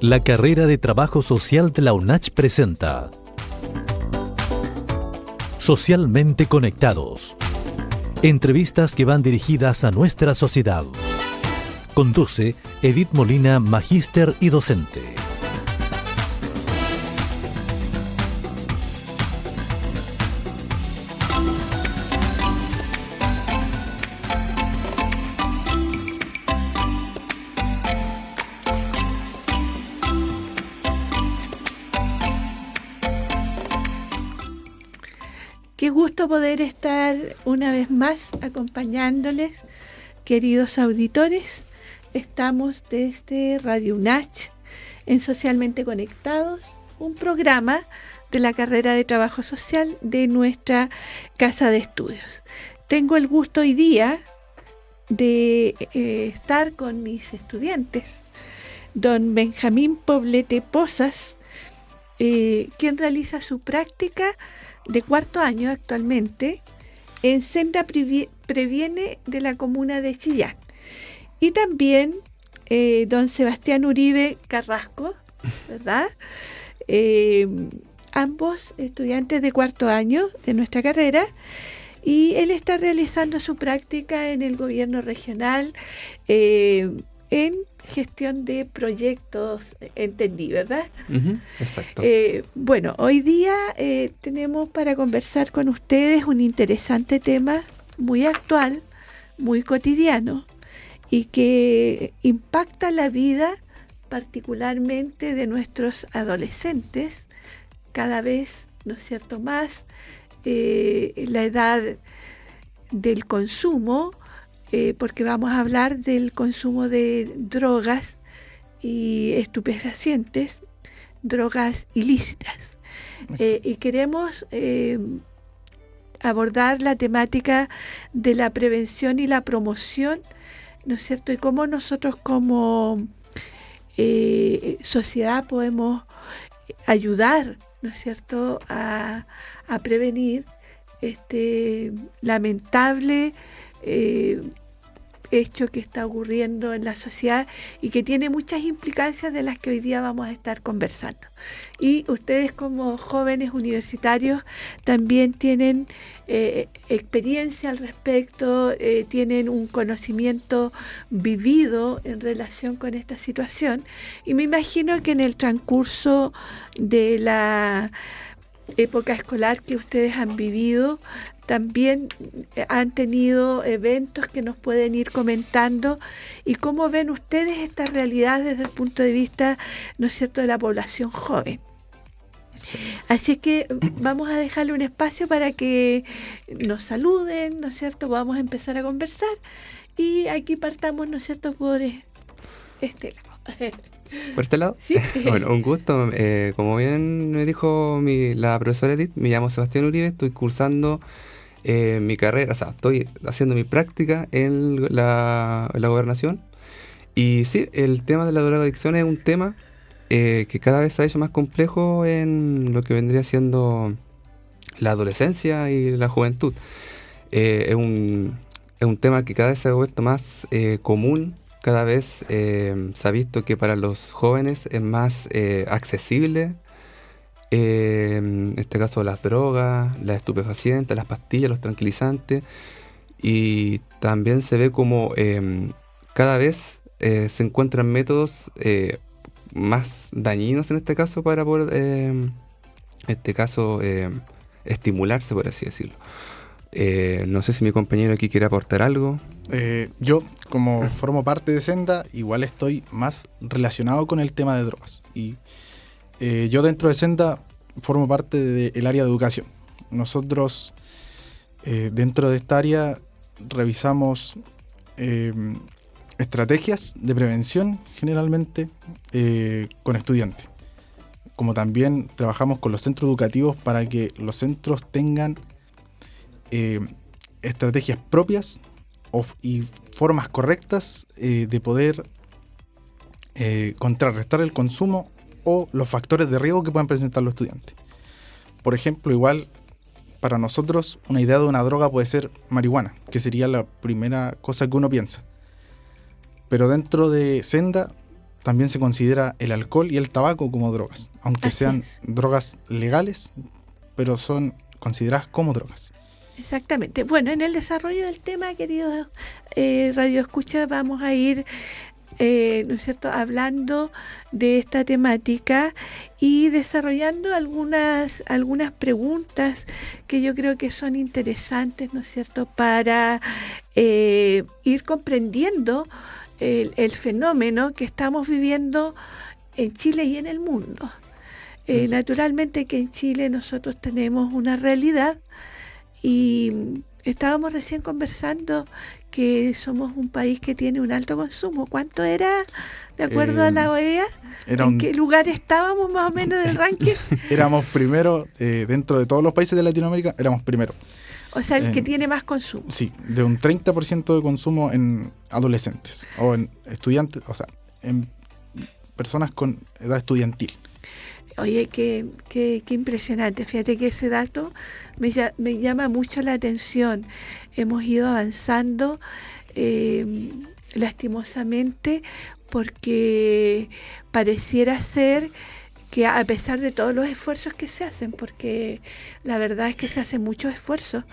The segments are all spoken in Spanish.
La carrera de Trabajo Social de la UNACH presenta Socialmente Conectados. Entrevistas que van dirigidas a nuestra sociedad. Conduce Edith Molina, magíster y docente. Qué gusto poder estar una vez más acompañándoles, queridos auditores. Estamos desde Radio UNACH en Socialmente Conectados, un programa de la carrera de Trabajo Social de nuestra Casa de Estudios. Tengo el gusto hoy día de estar con mis estudiantes, don Benjamín Poblete Pozas, quien realiza su práctica de cuarto año actualmente en Senda Previene de la comuna de Chillán. Y también don Sebastián Uribe Carrasco, ¿verdad? Ambos estudiantes de cuarto año de nuestra carrera, y él está realizando su práctica en el gobierno regional en gestión de proyectos, entendí, ¿verdad? Exacto. Bueno, hoy día tenemos para conversar con ustedes un interesante tema muy actual, muy cotidiano y que impacta la vida particularmente de nuestros adolescentes, cada vez, ¿no es cierto?, más la edad del consumo, porque vamos a hablar del consumo de drogas y estupefacientes, drogas ilícitas. Y queremos abordar la temática de la prevención y la promoción, ¿no es cierto? Y cómo nosotros como sociedad podemos ayudar, ¿no es cierto?, a prevenir este lamentable hecho que está ocurriendo en la sociedad y que tiene muchas implicancias de las que hoy día vamos a estar conversando. Y ustedes como jóvenes universitarios también tienen experiencia al respecto, tienen un conocimiento vivido en relación con esta situación, y me imagino que en el transcurso de la época escolar que ustedes han vivido, también han tenido eventos que nos pueden ir comentando, y cómo ven ustedes esta realidad desde el punto de vista, ¿no es cierto?, de la población joven. Excelente. Así que vamos a dejarle un espacio para que nos saluden, ¿no es cierto?, vamos a empezar a conversar, y aquí partamos, ¿no es cierto?, por este lado. ¿Por este lado? Sí. Bueno, un gusto. Como bien me dijo la profesora Edith, me llamo Sebastián Uribe, estoy cursando mi carrera, o sea, estoy haciendo mi práctica en la gobernación. Y sí, el tema de la drogadicción es un tema que cada vez se ha hecho más complejo en lo que vendría siendo la adolescencia y la juventud. Es un tema que cada vez se ha vuelto más común. Cada vez se ha visto que para los jóvenes es más accesible, en este caso las drogas, las estupefacientes, las pastillas, los tranquilizantes, y también se ve como cada vez se encuentran métodos más dañinos en este caso para poder, estimularse, por así decirlo. No sé si mi compañero aquí quiere aportar algo. Yo, como formo parte de Senda, igual estoy más relacionado con el tema de drogas. Y yo dentro de Senda formo parte del área de educación. Nosotros, dentro de esta área, revisamos estrategias de prevención, generalmente, con estudiantes. Como también trabajamos con los centros educativos para que los centros tengan estrategias propias y formas correctas de poder contrarrestar el consumo o los factores de riesgo que puedan presentar los estudiantes. Por ejemplo, igual para nosotros una idea de una droga puede ser marihuana, que sería la primera cosa que uno piensa. Pero dentro de Senda también se considera el alcohol y el tabaco como drogas, aunque Así sean es. drogas legales, pero son consideradas como drogas. Exactamente. Bueno, en el desarrollo del tema, queridos Radio Escucha, vamos a ir, ¿no es cierto?, hablando de esta temática y desarrollando algunas preguntas que yo creo que son interesantes, ¿no es cierto?, para ir comprendiendo el fenómeno que estamos viviendo en Chile y en el mundo. Naturalmente que en Chile nosotros tenemos una realidad y estábamos recién conversando que somos un país que tiene un alto consumo. ¿Cuánto era, de acuerdo a la OEA? ¿En qué lugar estábamos más o menos del ranking? Éramos primero, dentro de todos los países de Latinoamérica, éramos primero. O sea, el que tiene más consumo. Sí, de un 30% de consumo en adolescentes o en estudiantes, o sea, en personas con edad estudiantil. Oye, qué impresionante. Fíjate que ese dato me llama mucho la atención. Hemos ido avanzando lastimosamente porque pareciera ser que a pesar de todos los esfuerzos que se hacen, porque la verdad es que se hacen muchos esfuerzos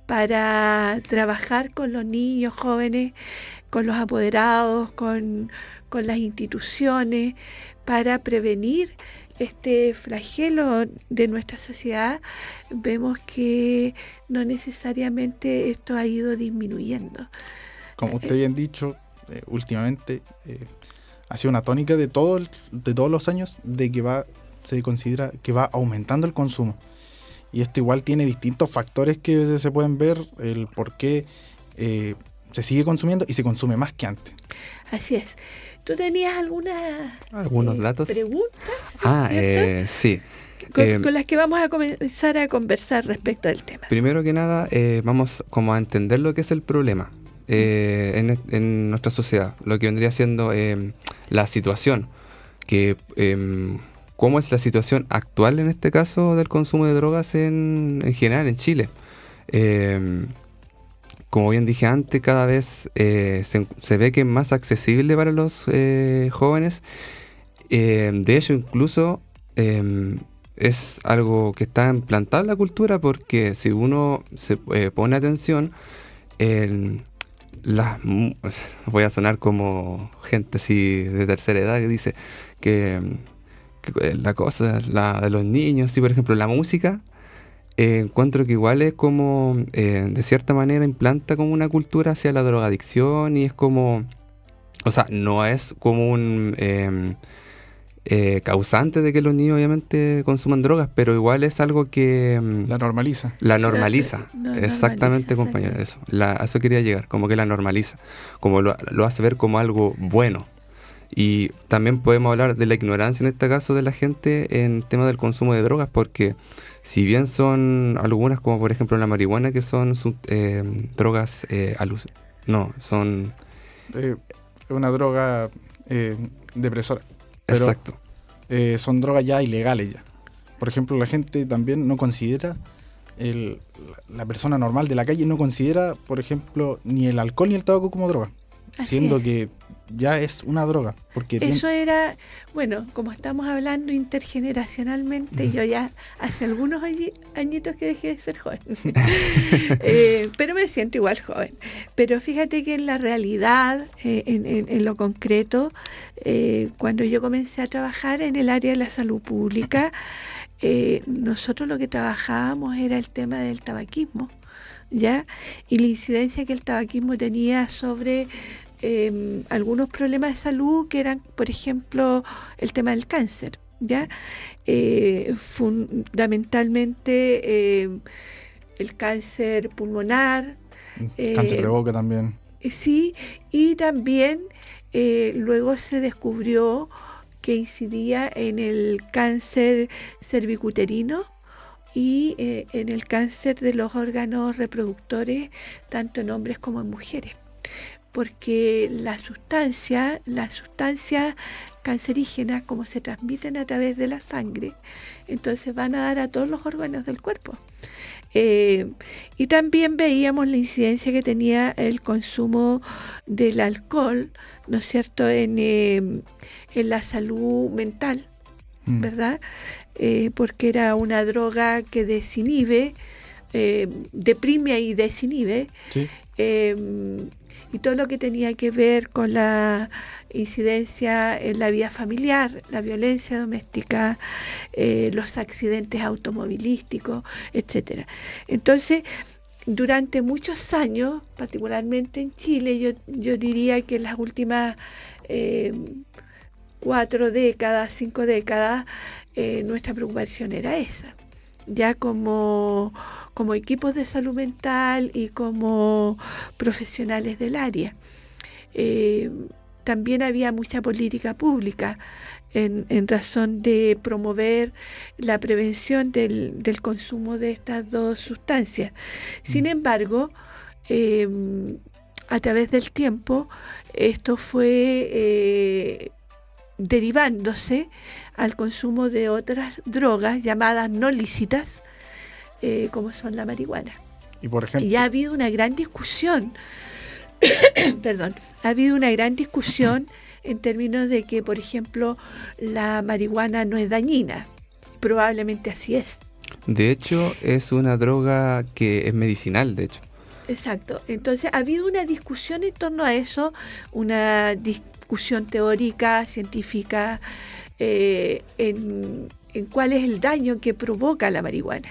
para trabajar con los niños jóvenes, con los apoderados, con las instituciones, para prevenir este flagelo de nuestra sociedad, vemos que no necesariamente esto ha ido disminuyendo. Como usted bien dicho, últimamente ha sido una tónica de todos los años de que se considera que va aumentando el consumo. Y esto igual tiene distintos factores que se pueden ver, el por qué se sigue consumiendo y se consume más que antes. Así es. ¿Tú tenías algunos datos? Preguntas? Sí. Con las que vamos a comenzar a conversar respecto del tema. Primero que nada, vamos como a entender lo que es el problema en nuestra sociedad, lo que vendría siendo la situación, cómo es la situación actual en este caso del consumo de drogas en general en Chile. Como bien dije antes, cada vez se ve que es más accesible para los jóvenes. De hecho, incluso es algo que está implantado en la cultura, porque si uno se pone atención, voy a sonar como gente así de tercera edad que dice que la cosa de los niños, sí, por ejemplo, la música. Encuentro que igual es como, de cierta manera, implanta como una cultura hacia la drogadicción y es como, o sea, no es como un causante de que los niños obviamente consuman drogas, pero igual es algo que la normaliza. La normaliza, exactamente, normaliza, compañero, eso. A eso quería llegar, como que la normaliza, como lo hace ver como algo bueno. Y también podemos hablar de la ignorancia en este caso de la gente en tema del consumo de drogas, porque si bien son algunas, como por ejemplo la marihuana, que son drogas son... Es una droga depresora. Pero, exacto. Son drogas ya ilegales ya. Por ejemplo, la gente también no considera, la persona normal de la calle no considera, por ejemplo, ni el alcohol ni el tabaco como droga. Así siendo es. Que ya es una droga. Porque eso era, bueno, como estamos hablando intergeneracionalmente, yo ya hace algunos añitos que dejé de ser joven, pero me siento igual joven. Pero fíjate que en la realidad, en lo concreto, cuando yo comencé a trabajar en el área de la salud pública, nosotros lo que trabajábamos era el tema del tabaquismo, ¿ya? Y la incidencia que el tabaquismo tenía sobre algunos problemas de salud que eran, por ejemplo, el tema del cáncer, ¿ya? Fundamentalmente el cáncer pulmonar. Cáncer de boca también. Sí, y también luego se descubrió que incidía en el cáncer cervicuterino y en el cáncer de los órganos reproductores, tanto en hombres como en mujeres. Porque las sustancias cancerígenas, como se transmiten a través de la sangre, entonces van a dar a todos los órganos del cuerpo. Y también veíamos la incidencia que tenía el consumo del alcohol, ¿no es cierto?, en la salud mental, ¿verdad? Porque era una droga que desinhibe, deprime y desinhibe. Sí. Y todo lo que tenía que ver con la incidencia en la vida familiar, la violencia doméstica, los accidentes automovilísticos, etcétera. Entonces, durante muchos años, particularmente en Chile, yo diría que en las últimas 4 décadas, 5 décadas, nuestra preocupación era esa. Ya como equipos de salud mental y como profesionales del área. También había mucha política pública en razón de promover la prevención del consumo de estas dos sustancias. Sin embargo, a través del tiempo, esto fue derivándose al consumo de otras drogas llamadas no lícitas, como son la marihuana. Y por ejemplo, ya ha habido una gran discusión, ha habido una gran discusión en términos de que, por ejemplo, la marihuana no es dañina. Probablemente así es. De hecho, es una droga que es medicinal, de hecho. Exacto. Entonces, ha habido una discusión en torno a eso, una discusión teórica, científica, en cuál es el daño que provoca la marihuana.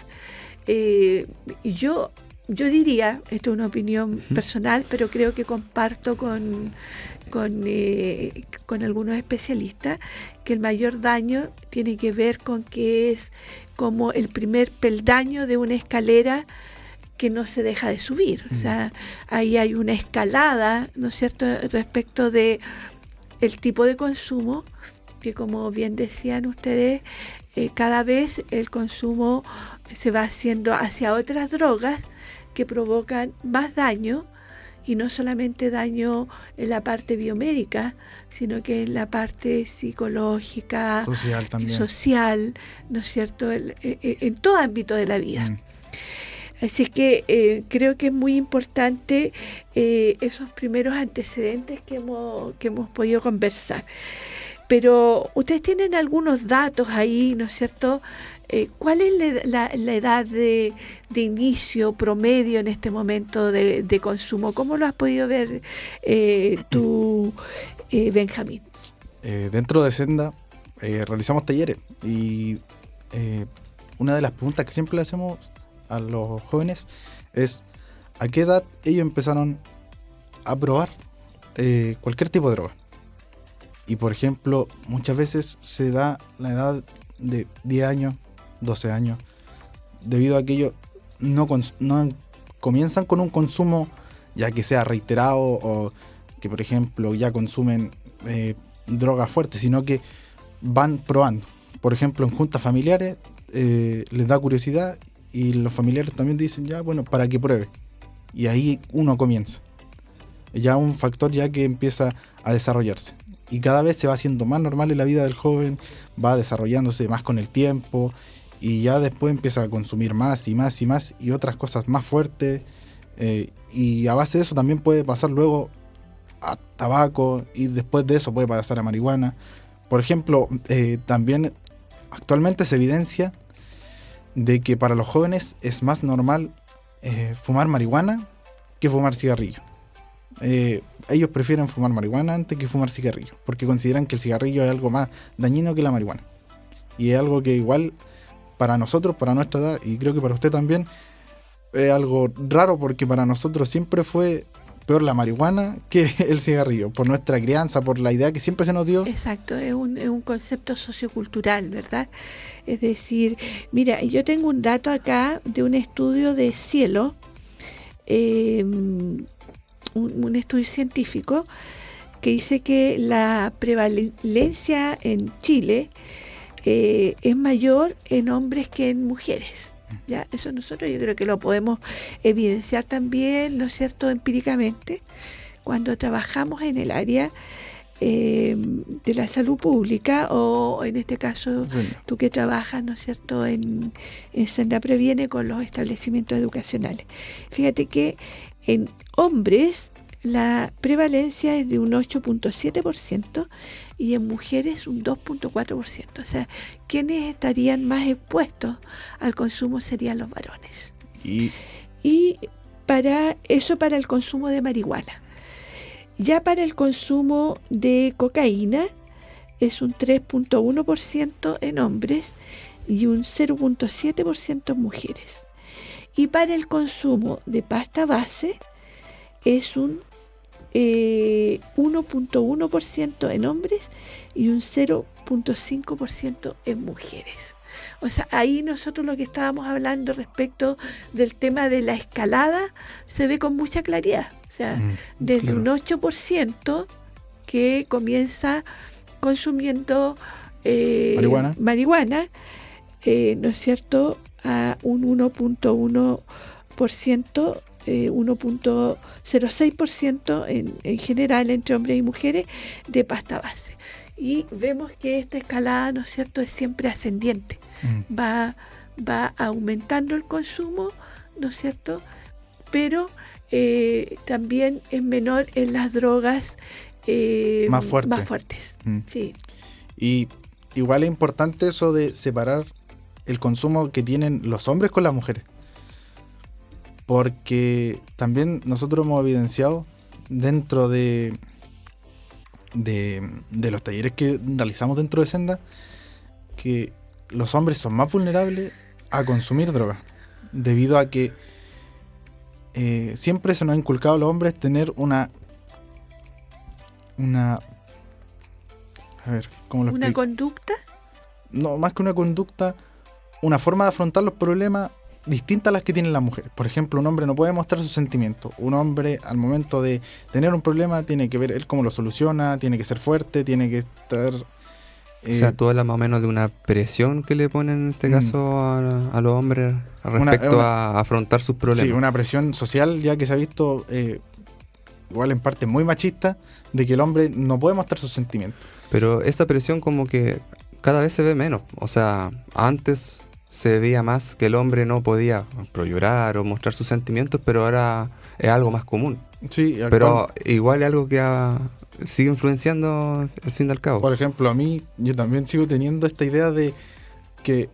Yo diría, esto es una opinión personal, pero creo que comparto con algunos especialistas, que el mayor daño tiene que ver con que es como el primer peldaño de una escalera que no se deja de subir. O sea, ahí hay una escalada, ¿no es cierto?, respecto de el tipo de consumo, que como bien decían ustedes, cada vez el consumo se va haciendo hacia otras drogas que provocan más daño, y no solamente daño en la parte biomédica, sino que en la parte psicológica, social también. Social, ¿no es cierto?, en todo ámbito de la vida. Así que creo que es muy importante esos primeros antecedentes que hemos podido conversar. Pero ustedes tienen algunos datos ahí, ¿no es cierto? ¿Cuál es la edad de inicio promedio en este momento de consumo? ¿Cómo lo has podido ver tú, Benjamín? Dentro de Senda realizamos talleres y una de las preguntas que siempre le hacemos a los jóvenes es ¿a qué edad ellos empezaron a probar cualquier tipo de droga? Y por ejemplo, muchas veces se da la edad de 10 años, 12 años, debido a que ellos no comienzan con un consumo ya que sea reiterado o que por ejemplo ya consumen drogas fuertes, sino que van probando. Por ejemplo, en juntas familiares les da curiosidad y los familiares también dicen ya, bueno, para que pruebe. Y ahí uno comienza. Ya un factor ya que empieza a desarrollarse. Y cada vez se va haciendo más normal en la vida del joven, va desarrollándose más con el tiempo y ya después empieza a consumir más y más y más y otras cosas más fuertes. Y a base de eso también puede pasar luego a tabaco y después de eso puede pasar a marihuana. Por ejemplo, también actualmente se evidencia de que para los jóvenes es más normal fumar marihuana que fumar cigarrillo. Ellos prefieren fumar marihuana antes que fumar cigarrillo, porque consideran que el cigarrillo es algo más dañino que la marihuana. Y es algo que igual para nosotros, para nuestra edad, y creo que para usted también, es algo raro, porque para nosotros siempre fue peor la marihuana que el cigarrillo, por nuestra crianza, por la idea que siempre se nos dio. Exacto, es un concepto sociocultural, ¿verdad? Es decir, mira, yo tengo un dato acá de un estudio de Cielo, un estudio científico que dice que la prevalencia en Chile es mayor en hombres que en mujeres. Ya, eso nosotros yo creo que lo podemos evidenciar también, ¿no es cierto?, empíricamente, cuando trabajamos en el área de la salud pública, o en este caso Sí. tú que trabajas, ¿no es cierto?, en Senda Previene con los establecimientos educacionales. Fíjate que en hombres la prevalencia es de un 8.7% y en mujeres un 2.4%. O sea, quienes estarían más expuestos al consumo serían los varones. Y Y para el consumo de marihuana. Ya para el consumo de cocaína es un 3.1% en hombres y un 0.7% en mujeres. Y para el consumo de pasta base es un 1.1% en hombres y un 0.5% en mujeres. O sea, ahí nosotros lo que estábamos hablando respecto del tema de la escalada se ve con mucha claridad. O sea, desde claro. un 8% que comienza consumiendo marihuana, ¿no es cierto?, a un 1.1%, 1.06% en general entre hombres y mujeres de pasta base. Y vemos que esta escalada, ¿no es cierto?, es siempre ascendiente. Va aumentando el consumo, ¿no es cierto?, pero también es menor en las drogas Más fuertes. Sí. Y igual es importante eso de separar el consumo que tienen los hombres con las mujeres. Porque también nosotros hemos evidenciado dentro de los talleres que realizamos dentro de Senda que los hombres son más vulnerables a consumir drogas. Debido a que siempre se nos ha inculcado a los hombres tener una a ver, ¿cómo lo ¿Una explico? conducta? No, más que una conducta, una forma de afrontar los problemas distinta a las que tienen las mujeres. Por ejemplo, un hombre no puede mostrar sus sentimientos. Un hombre al momento de tener un problema tiene que ver él cómo lo soluciona, tiene que ser fuerte, tiene que estar... O sea, tú hablas más o menos de una presión que le ponen en este caso a los hombres respecto a afrontar sus problemas. Sí, una presión social ya que se ha visto igual en parte muy machista de que el hombre no puede mostrar sus sentimientos. Pero esta presión como que cada vez se ve menos. O sea, antes se veía más que el hombre no podía llorar o mostrar sus sentimientos, pero ahora es algo más común. Sí, Pero igual es algo que sigue influenciando al fin y al cabo. Por ejemplo, a mí, yo también sigo teniendo esta idea de que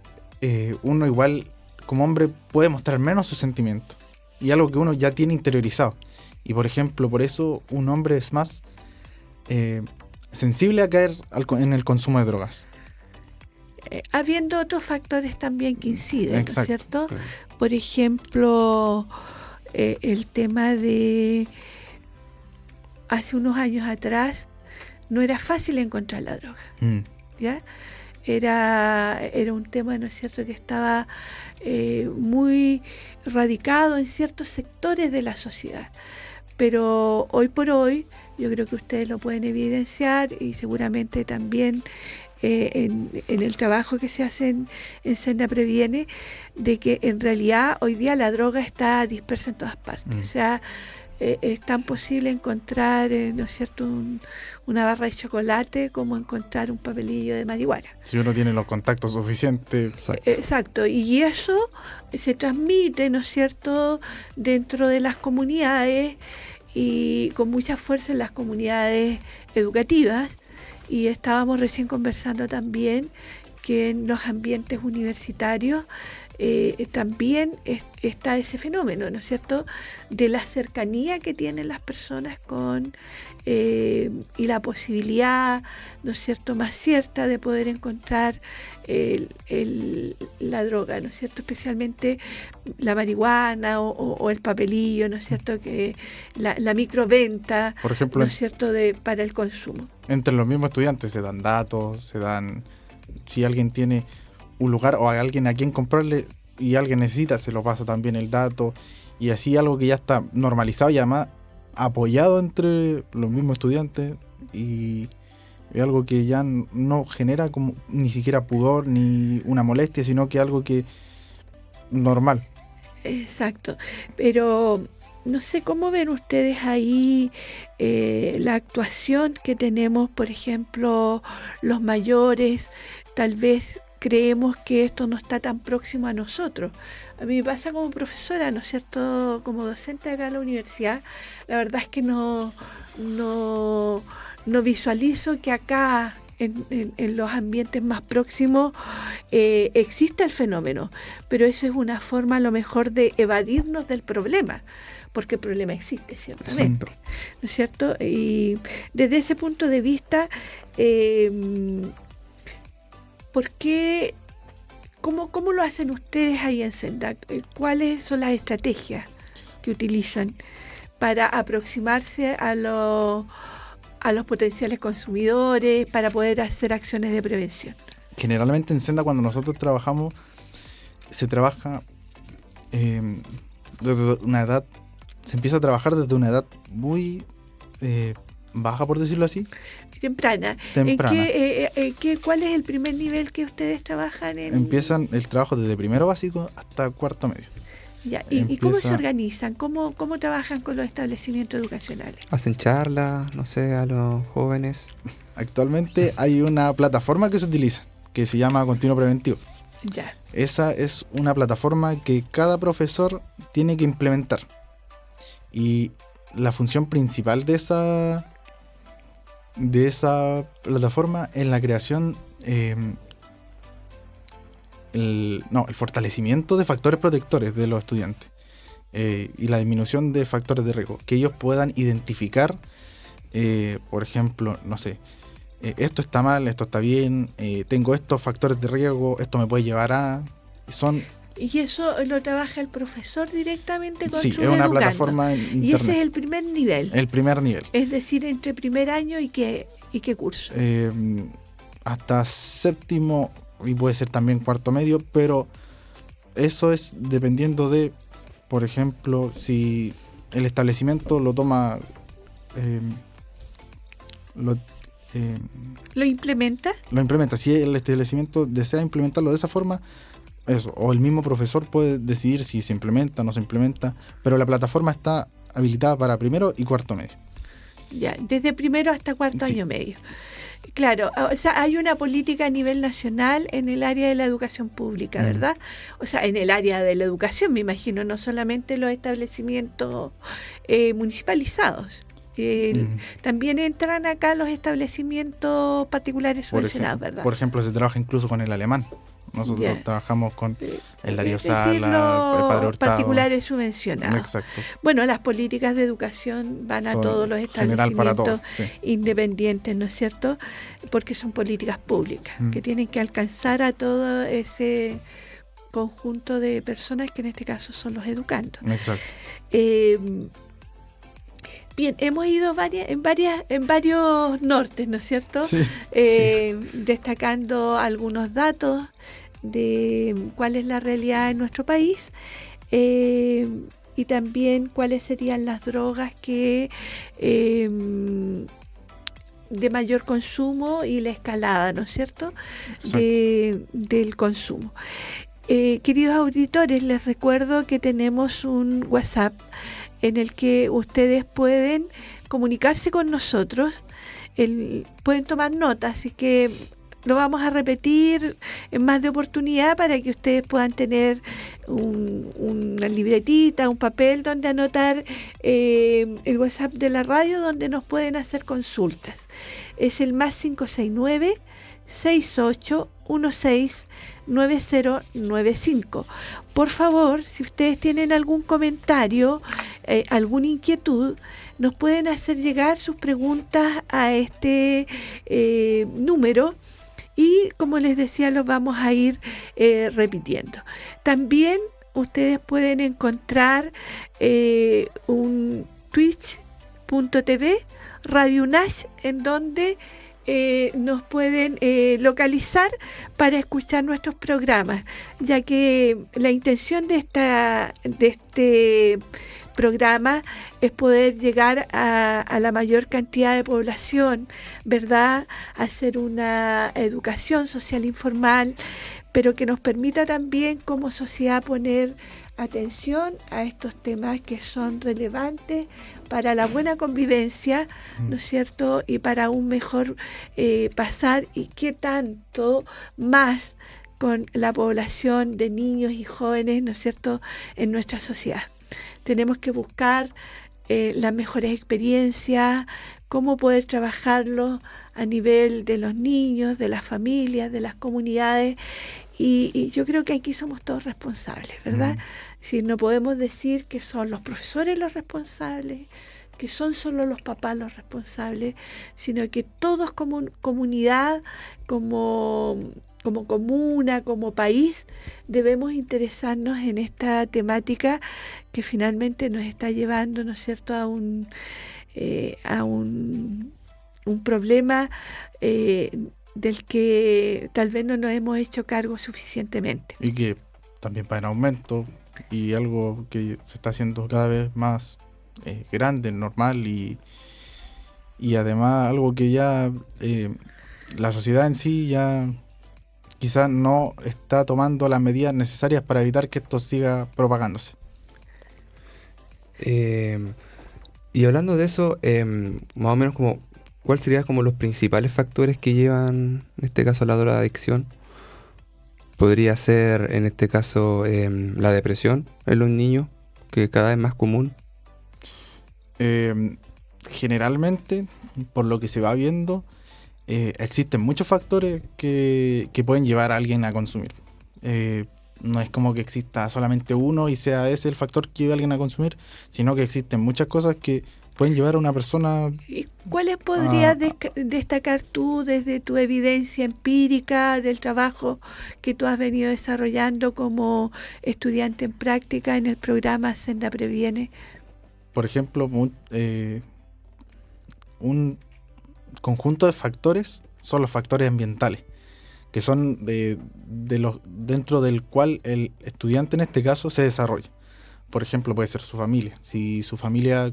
uno igual como hombre puede mostrar menos sus sentimientos. Y algo que uno ya tiene interiorizado. Y por ejemplo, por eso un hombre es más sensible a caer en el consumo de drogas. Habiendo otros factores también que inciden, ¿no es cierto? Claro. Por ejemplo, el tema de hace unos años atrás no era fácil encontrar la droga, ¿ya? Era un tema, ¿no es cierto?, que estaba muy radicado en ciertos sectores de la sociedad. Pero hoy por hoy, yo creo que ustedes lo pueden evidenciar y seguramente también en el trabajo que se hace en Senda Previene, de que en realidad hoy día la droga está dispersa en todas partes. O sea, es tan posible encontrar, ¿no es cierto?, una barra de chocolate como encontrar un papelillo de marihuana. Si uno tiene los contactos suficientes. Exacto. Y eso se transmite, ¿no es cierto?, dentro de las comunidades y con mucha fuerza en las comunidades educativas. Y estábamos recién conversando también que en los ambientes universitarios también está ese fenómeno, ¿no es cierto?, de la cercanía que tienen las personas con y la posibilidad, ¿no es cierto?, más cierta de poder encontrar la droga, ¿no es cierto?, especialmente la marihuana o el papelillo, ¿no es cierto?, que la microventa, Por ejemplo, ¿no es cierto?, para el consumo. Entre los mismos estudiantes se dan datos, si alguien tiene un lugar o a alguien a quien comprarle y alguien necesita, se lo pasa también el dato, y así algo que ya está normalizado y además apoyado entre los mismos estudiantes, y es algo que ya no genera como ni siquiera pudor ni una molestia, sino que algo que normal. Exacto, pero no sé cómo ven ustedes ahí la actuación que tenemos, por ejemplo, los mayores. Tal vez creemos que esto no está tan próximo a nosotros. A mí me pasa como profesora, ¿no es cierto? Como docente acá en la universidad, la verdad es que no visualizo que acá en los ambientes más próximos exista el fenómeno, pero eso es una forma a lo mejor de evadirnos del problema, porque el problema existe, ciertamente, ¿no es cierto? Y desde ese punto de vista, ¿por qué? ¿Cómo lo hacen ustedes ahí en Senda? ¿Cuáles son las estrategias que utilizan para aproximarse a los potenciales consumidores, para poder hacer acciones de prevención? Generalmente en Senda, cuando nosotros trabajamos, se trabaja desde una edad, se empieza a trabajar desde una edad muy baja, por decirlo así. Temprana. ¿Cuál es el primer nivel que ustedes trabajan en? Empiezan el trabajo desde primero básico hasta cuarto medio. Ya. ¿Y cómo se organizan? ¿Cómo trabajan con los establecimientos educacionales? Hacen charlas, no sé, a los jóvenes. Actualmente hay una plataforma que se utiliza, que se llama Continuo Preventivo. Ya. Esa es una plataforma que cada profesor tiene que implementar. Y la función principal de esa plataforma es la creación, el fortalecimiento de factores protectores de los estudiantes y la disminución de factores de riesgo, que ellos puedan identificar, por ejemplo, no sé, esto está mal, esto está bien, tengo estos factores de riesgo, esto me puede llevar a... ¿Y eso lo trabaja el profesor directamente con Sí, sus es una educandos? plataforma en internet. ¿Y ese es el primer nivel? El primer nivel. Es decir, entre primer año y qué curso. Hasta séptimo y puede ser también cuarto medio, pero eso es dependiendo de, por ejemplo, si el establecimiento lo toma... ¿Lo implementa? Lo implementa. Si el establecimiento desea implementarlo de esa forma, eso, o el mismo profesor puede decidir si se implementa o no se implementa, pero la plataforma está habilitada para primero y cuarto medio. Ya, desde primero hasta cuarto año medio. Claro, o sea, hay una política a nivel nacional en el área de la educación pública, ¿verdad? O sea, en el área de la educación, me imagino, no solamente los establecimientos municipalizados. También entran acá los establecimientos particulares subvencionados, ¿verdad? Por ejemplo, se trabaja incluso con el alemán. Nosotros trabajamos con el Darío Sala, el Padre Hurtado. Particulares subvencionados. Exacto. Bueno, las políticas de educación van a todos los establecimientos independientes, ¿no es cierto? Porque son políticas públicas que tienen que alcanzar a todo ese conjunto de personas que en este caso son los educandos. Exacto. Bien, hemos ido en varios nortes, ¿no es cierto? Sí. Destacando algunos datos de cuál es la realidad en nuestro país y también cuáles serían las drogas que de mayor consumo y la escalada, ¿no es cierto?, del consumo. Queridos auditores, les recuerdo que tenemos un WhatsApp en el que ustedes pueden comunicarse con nosotros, pueden tomar nota, así que lo vamos a repetir en más de oportunidad para que ustedes puedan tener una libretita, un papel donde anotar el WhatsApp de la radio donde nos pueden hacer consultas. Es el más 569-6816-9095. Por favor, si ustedes tienen algún comentario, alguna inquietud, nos pueden hacer llegar sus preguntas a este número y, como les decía, los vamos a ir repitiendo. También ustedes pueden encontrar un twitch.tv Radio UNACH en donde nos pueden localizar para escuchar nuestros programas, ya que la intención de este programa es poder llegar a la mayor cantidad de población, ¿verdad? Hacer una educación social informal, pero que nos permita también como sociedad poner atención a estos temas que son relevantes para la buena convivencia, ¿no es cierto? Y para un mejor pasar, y qué tanto más con la población de niños y jóvenes, ¿no es cierto?, en nuestra sociedad. Tenemos que buscar las mejores experiencias, cómo poder trabajarlo a nivel de los niños, de las familias, de las comunidades, y yo creo que aquí somos todos responsables, ¿verdad? Si no podemos decir que son los profesores los responsables, que son solo los papás los responsables, sino que todos como comunidad, como comuna, como país, debemos interesarnos en esta temática que finalmente nos está llevando, ¿no es cierto?, a un problema del que tal vez no nos hemos hecho cargo suficientemente. Y que también va en aumento, y algo que se está haciendo cada vez más grande, normal, y además algo que ya la sociedad en sí ya quizás no está tomando las medidas necesarias para evitar que esto siga propagándose. Y hablando de eso, más o menos como, ¿cuáles serían como los principales factores que llevan, en este caso, a la drogadicción? Podría ser, en este caso, la depresión en los niños, que cada vez es más común. Generalmente, por lo que se va viendo, existen muchos factores que pueden llevar a alguien a consumir. No es como que exista solamente uno y sea ese el factor que lleve a alguien a consumir, sino que existen muchas cosas que pueden llevar a una persona. ¿Y cuáles podrías destacar tú desde tu evidencia empírica del trabajo que tú has venido desarrollando como estudiante en práctica en el programa Senda Previene? Por ejemplo, un conjunto de factores son los factores ambientales, que son dentro del cual el estudiante en este caso se desarrolla. Por ejemplo, puede ser su familia. Si su familia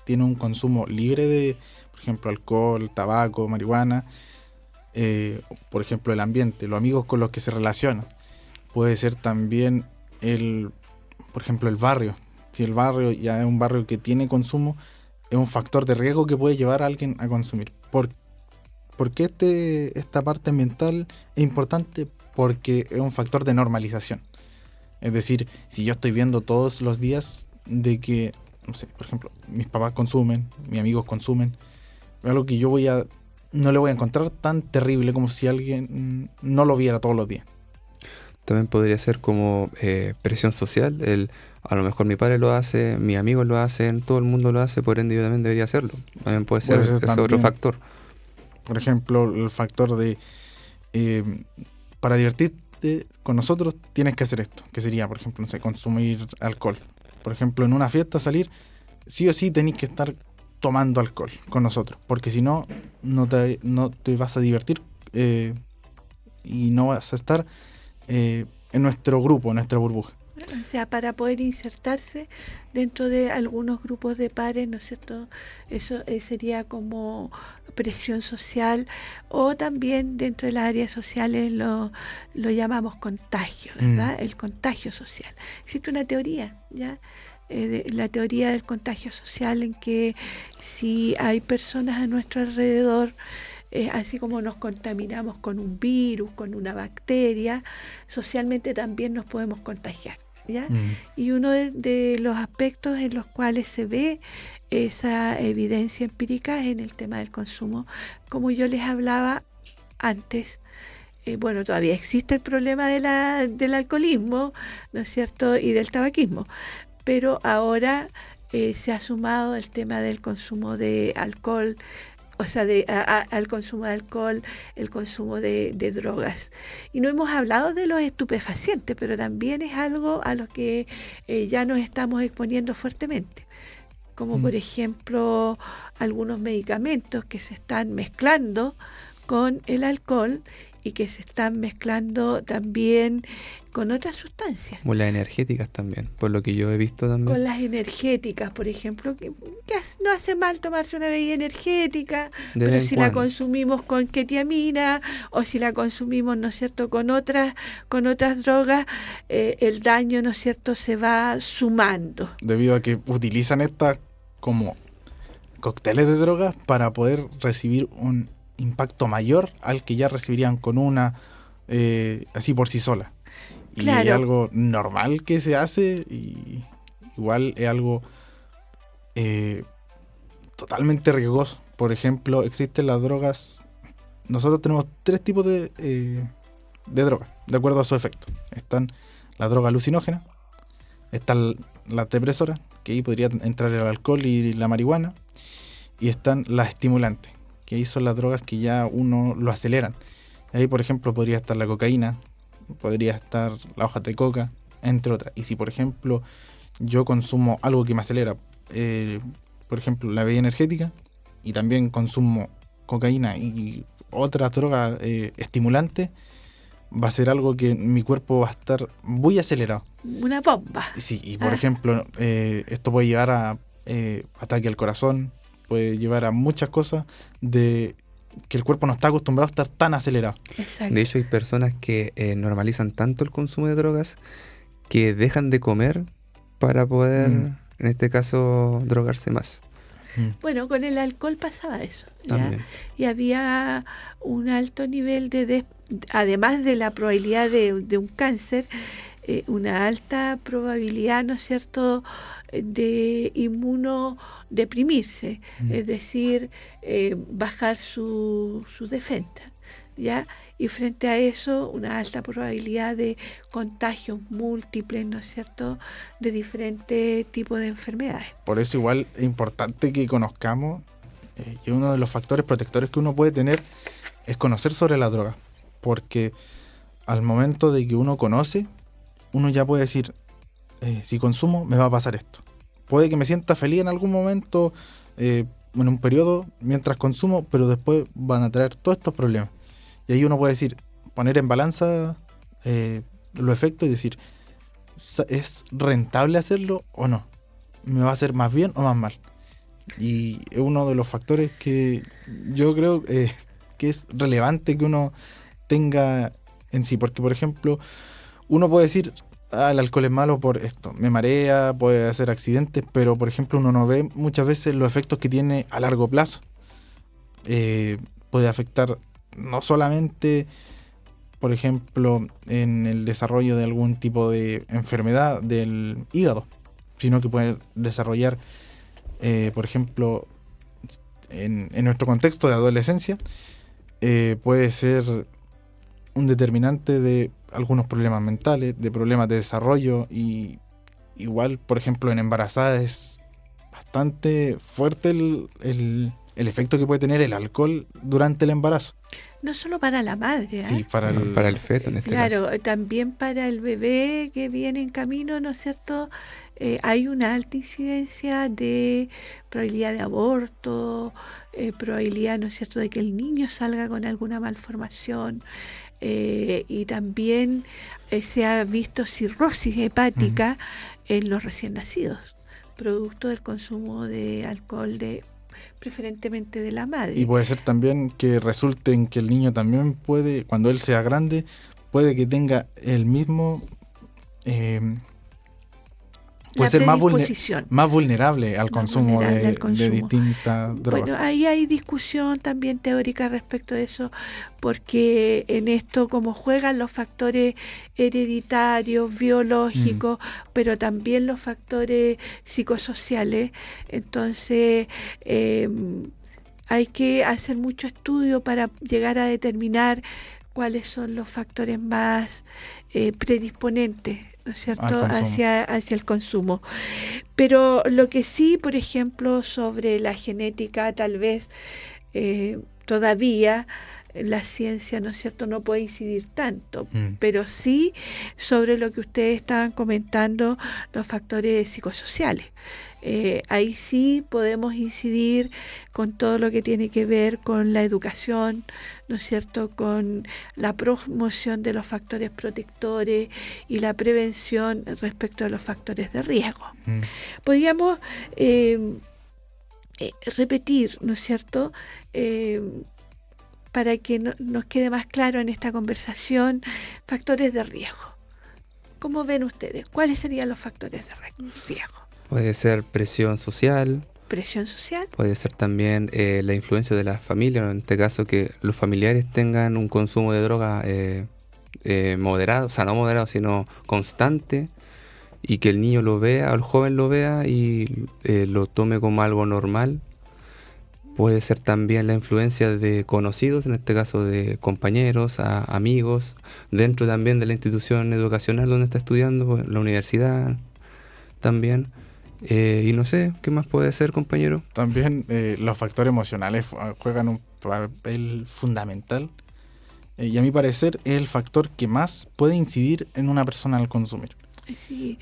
tiene un consumo libre de, por ejemplo, alcohol, tabaco, marihuana, por ejemplo, el ambiente, los amigos con los que se relaciona. Puede ser también por ejemplo, el barrio. Si el barrio ya es un barrio que tiene consumo, es un factor de riesgo que puede llevar a alguien a consumir. ¿Por qué esta parte ambiental es importante? Porque es un factor de normalización. Es decir, si yo estoy viendo todos los días de que, no sé, por ejemplo, mis papás consumen, mis amigos consumen, es algo que yo no le voy a encontrar tan terrible como si alguien no lo viera todos los días. También podría ser como presión social. A lo mejor mi padre lo hace, mis amigos lo hacen, todo el mundo lo hace, por ende yo también debería hacerlo. También puede ser otro factor. Por ejemplo, el factor de para divertirte con nosotros tienes que hacer esto, que sería, por ejemplo, no sé, consumir alcohol. Por ejemplo, en una fiesta salir, sí o sí tenés que estar tomando alcohol con nosotros, porque si no, no te vas a divertir y no vas a estar en nuestro grupo, en nuestra burbuja. O sea, para poder insertarse dentro de algunos grupos de pares, ¿no es cierto? Eso sería como presión social, o también dentro de las áreas sociales lo llamamos contagio, ¿verdad? El contagio social. Existe una teoría, ¿ya? La teoría del contagio social, en que si hay personas a nuestro alrededor, así como nos contaminamos con un virus, con una bacteria, socialmente también nos podemos contagiar, ¿ya? Y uno de los aspectos en los cuales se ve esa evidencia empírica es en el tema del consumo. Como yo les hablaba antes, bueno, todavía existe el problema del alcoholismo, ¿no es cierto?, y del tabaquismo, pero ahora se ha sumado el tema del consumo de alcohol, o sea, al consumo de alcohol, el consumo de drogas. Y no hemos hablado de los estupefacientes, pero también es algo a lo que ya nos estamos exponiendo fuertemente. Como por ejemplo, algunos medicamentos que se están mezclando con el alcohol y que se están mezclando también con otras sustancias. Como las energéticas también, por lo que yo he visto también. Con las energéticas, por ejemplo, que no hace mal tomarse una bebida energética, De pero vez en si la cuando. consumimos con ketiamina o si la consumimos, ¿no es cierto?, con otras drogas, el daño, ¿no es cierto?, se va sumando. Debido a que utilizan estas como cócteles de drogas para poder recibir un impacto mayor al que ya recibirían con una así por sí sola. Y Claro. es algo normal que se hace y igual es algo totalmente riesgoso. Por ejemplo, existen las drogas. Nosotros tenemos 3 tipos de drogas, de acuerdo a su efecto. Están las drogas alucinógenas, están las depresoras, que ahí podría entrar el alcohol y la marihuana, y están las estimulantes, que ahí son las drogas que ya uno lo aceleran. Ahí, por ejemplo, podría estar la cocaína, podría estar la hoja de coca, entre otras. Y si, por ejemplo, yo consumo algo que me acelera, por ejemplo, la bebida energética, y también consumo cocaína y otras drogas estimulantes, va a ser algo que mi cuerpo va a estar muy acelerado. Una bomba. Sí, y por ejemplo, esto puede llevar a ataque al corazón, puede llevar a muchas cosas de que el cuerpo no está acostumbrado a estar tan acelerado. Exacto. De hecho, hay personas que normalizan tanto el consumo de drogas que dejan de comer para poder, en este caso, drogarse más. Bueno, con el alcohol pasaba eso, ¿ya? También. Y había un alto nivel además de la probabilidad de un cáncer, una alta probabilidad, ¿no es cierto?, de inmunodeprimirse, es decir, bajar su defensa, ¿ya? Y frente a eso, una alta probabilidad de contagios múltiples, ¿no es cierto?, de diferentes tipos de enfermedades. Por eso igual es importante que conozcamos, y uno de los factores protectores que uno puede tener es conocer sobre las drogas, porque al momento de que uno conoce, uno ya puede decir, si consumo me va a pasar esto. Puede que me sienta feliz en algún momento, en un periodo, mientras consumo, pero después van a traer todos estos problemas. Y ahí uno puede decir, poner en balanza los efectos y decir, ¿es rentable hacerlo o no? ¿Me va a hacer más bien o más mal? Y es uno de los factores que yo creo que es relevante que uno tenga en sí. Porque, por ejemplo, uno puede decir, el alcohol es malo por esto, me marea, puede hacer accidentes, pero, por ejemplo, uno no ve muchas veces los efectos que tiene a largo plazo. Puede afectar no solamente, por ejemplo, en el desarrollo de algún tipo de enfermedad del hígado, sino que puede desarrollar, por ejemplo, en nuestro contexto de adolescencia, puede ser un determinante de algunos problemas mentales, de problemas de desarrollo, y igual, por ejemplo, en embarazadas es bastante fuerte el efecto que puede tener el alcohol durante el embarazo. No solo para la madre, Sí, para el feto en este caso. claro, también para el bebé que viene en camino, ¿no es cierto? Hay una alta incidencia de probabilidad de aborto, probabilidad, ¿no es cierto?, de que el niño salga con alguna malformación, y también se ha visto cirrosis hepática en los recién nacidos, producto del consumo de alcohol preferentemente de la madre. Y puede ser también que resulte en que el niño también puede, cuando él sea grande, puede que tenga el mismo... puede ser más vulnerable al consumo de distintas drogas. Bueno, ahí hay discusión también teórica respecto de eso, porque en esto como juegan los factores hereditarios, biológicos, pero también los factores psicosociales, entonces hay que hacer mucho estudio para llegar a determinar cuáles son los factores más predisponentes, ¿no es cierto?, hacia el consumo. Pero lo que sí, por ejemplo, sobre la genética, tal vez todavía la ciencia, ¿no es cierto?, no puede incidir tanto, pero sí sobre lo que ustedes estaban comentando, los factores psicosociales. Ahí sí podemos incidir con todo lo que tiene que ver con la educación, ¿no es cierto?, con la promoción de los factores protectores y la prevención respecto a los factores de riesgo. Podríamos repetir, ¿no es cierto?, para que nos quede más claro en esta conversación, factores de riesgo. ¿Cómo ven ustedes? ¿Cuáles serían los factores de riesgo? Puede ser presión social. Presión social. Puede ser también la influencia de la familia, en este caso que los familiares tengan un consumo de droga moderado, o sea, no moderado, sino constante, y que el niño lo vea, o el joven lo vea y lo tome como algo normal. Puede ser también la influencia de conocidos, en este caso de compañeros, amigos, dentro también de la institución educacional donde está estudiando, pues, la universidad también. Y no sé, ¿qué más puede ser, compañero? También los factores emocionales juegan un papel fundamental. Y a mi parecer es el factor que más puede incidir en una persona al consumir. Sí,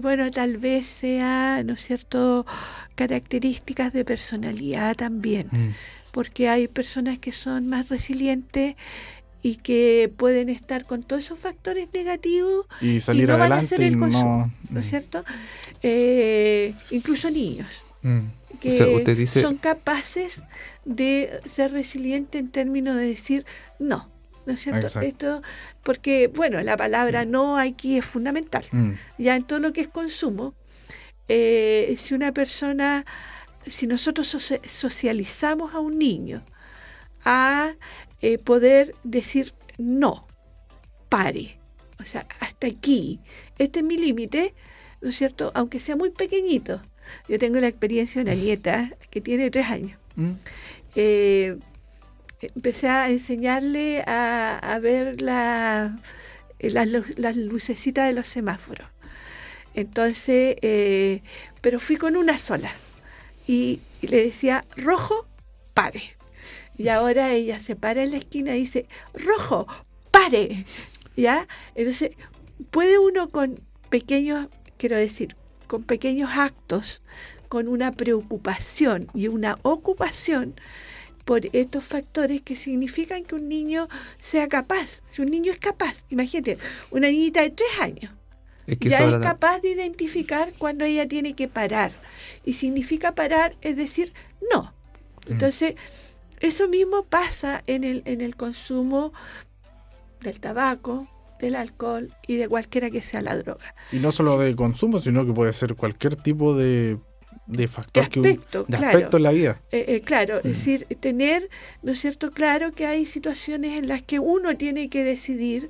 bueno, tal vez sea, ¿no es cierto?, características de personalidad también, porque hay personas que son más resilientes y que pueden estar con todos esos factores negativos y salir no adelante van a hacer el consumo, no, ¿no es cierto? Incluso niños que O sea, usted dice... son capaces de ser resilientes en términos de decir no. ¿No es cierto? Exacto. Esto, porque, bueno, la palabra no aquí es fundamental. Ya en todo lo que es consumo, si una persona, si nosotros socializamos a un niño a poder decir no, pare, o sea, hasta aquí, este es mi límite, ¿no es cierto? Aunque sea muy pequeñito. Yo tengo la experiencia de una nieta que tiene 3 años. Empecé a enseñarle a ver las lucecitas de los semáforos. Entonces, pero fui con una sola. Y le decía, rojo, pare. Y ahora ella se para en la esquina y dice, rojo, pare. ¿Ya? Entonces, puede uno con pequeños, quiero decir, con pequeños actos, con una preocupación y una ocupación, por estos factores que significan que un niño sea capaz. Si un niño es capaz, imagínate, una niñita de 3 años, ya es capaz de identificar cuando ella tiene que parar. Y significa parar, es decir, no. Entonces, eso mismo pasa en el consumo del tabaco, del alcohol y de cualquiera que sea la droga. Y no solo de consumo, sino que puede ser cualquier tipo de factor, de aspecto en la vida. Claro, es decir, tener, ¿no es cierto?, claro que hay situaciones en las que uno tiene que decidir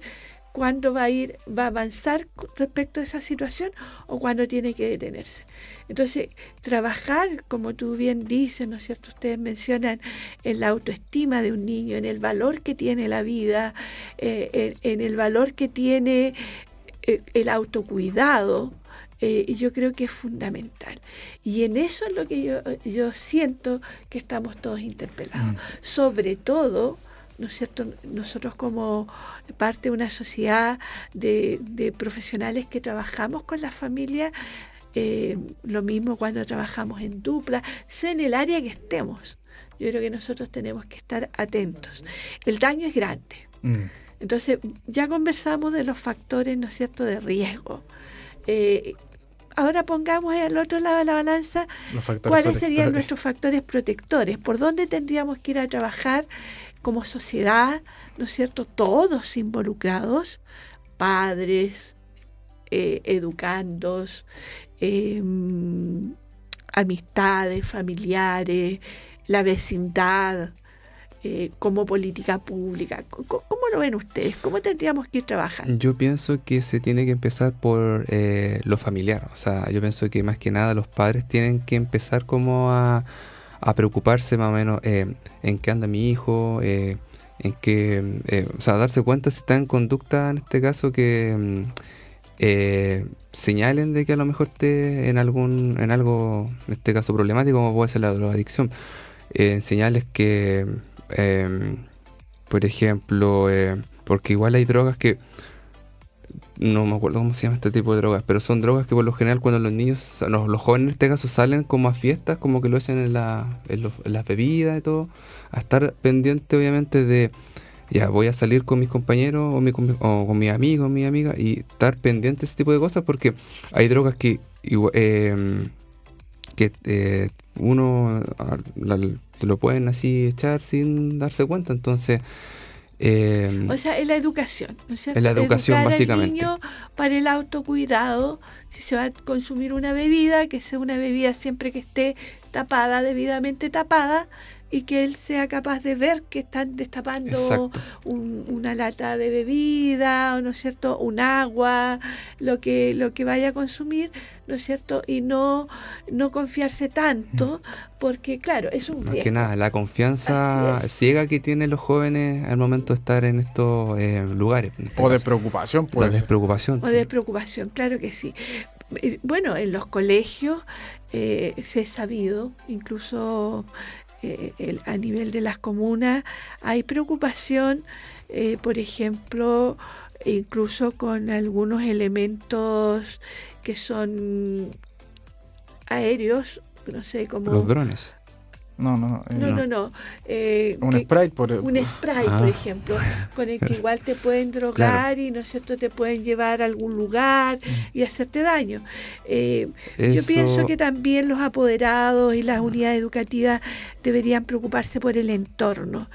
cuándo va a avanzar respecto a esa situación o cuándo tiene que detenerse. Entonces, trabajar, como tú bien dices, ¿no es cierto?, ustedes mencionan en la autoestima de un niño, en el valor que tiene la vida, en el valor que tiene el autocuidado. Y yo creo que es fundamental. Y en eso es lo que yo siento que estamos todos interpelados. Sobre todo, ¿no es cierto?, nosotros como parte de una sociedad de profesionales que trabajamos con las familias, lo mismo cuando trabajamos en dupla, sea en el área que estemos. Yo creo que nosotros tenemos que estar atentos. El daño es grande. Entonces, ya conversamos de los factores, ¿no es cierto?, de riesgo. Ahora pongamos al otro lado de la balanza cuáles serían nuestros factores protectores, por dónde tendríamos que ir a trabajar como sociedad, ¿no es cierto?, todos involucrados, padres, educandos, amistades, familiares, la vecindad, como política pública. ¿Cómo lo ven ustedes? ¿Cómo tendríamos que ir trabajando? Yo pienso que se tiene que empezar por lo familiar. O sea, yo pienso que más que nada los padres tienen que empezar como a preocuparse más o menos en qué anda mi hijo, en qué, o sea, darse cuenta si está en conducta, en este caso, que señalen de que a lo mejor esté en algo, en este caso problemático, como puede ser la drogadicción. Señales que Por ejemplo, porque igual hay drogas que, no me acuerdo cómo se llama este tipo de drogas, pero son drogas que por lo general cuando los niños, o sea, los jóvenes en este caso salen como a fiestas, como que lo echan en las bebidas y todo, a estar pendiente obviamente de, ya voy a salir con mis compañeros o con mis amigos, mi amiga, y estar pendiente de ese tipo de cosas, porque hay drogas que, uno te lo pueden así echar sin darse cuenta, entonces... O sea, es la educación, ¿no es cierto? Es la educación, Educar básicamente. al niño para el autocuidado. Si se va a consumir una bebida, que sea una bebida siempre que esté tapada, debidamente tapada, y que él sea capaz de ver que están destapando Exacto. una lata de bebida, ¿no es cierto? Un agua, lo que vaya a consumir, ¿no es cierto? Y no confiarse tanto, porque claro, es un Más riesgo. que nada, la confianza Así es. ciega que tienen los jóvenes al momento de estar en estos lugares. En este O de caso. preocupación, La pues. despreocupación. O de preocupación, claro que sí. Bueno, en los colegios se ha sabido, incluso a nivel de las comunas, hay preocupación, por ejemplo, incluso con algunos elementos que son aéreos, no sé, como... Los drones. No. No. Un que- Sprite, por un spray, Ah. por ejemplo, con el que igual te pueden drogar Claro. y, ¿no es cierto?, te pueden llevar a algún lugar y hacerte daño. Yo Eso- pienso que también los apoderados y las unidades educativas deberían preocuparse por el entorno.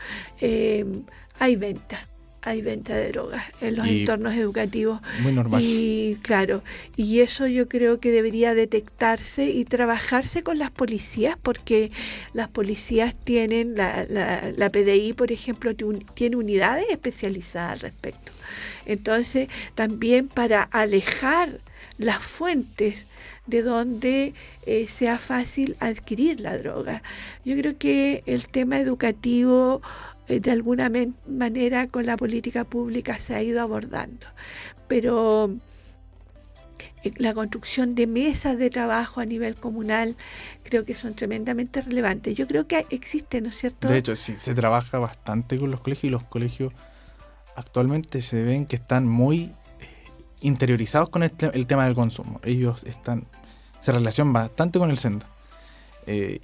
Hay venta de drogas en los Y- entornos educativos. muy normal. Y claro, y eso yo creo que debería detectarse y trabajarse con las policías, porque las policías tienen, la PDI, por ejemplo, tiene unidades especializadas al respecto. Entonces, también para alejar las fuentes de donde sea fácil adquirir la droga. Yo creo que el tema educativo de alguna manera con la política pública se ha ido abordando, pero la construcción de mesas de trabajo a nivel comunal creo que son tremendamente relevantes. Yo creo que existe, ¿no es cierto? De hecho, sí, se trabaja bastante con los colegios y los colegios actualmente se ven que están muy interiorizados con el tema del consumo. Ellos se relacionan bastante con el SENDA.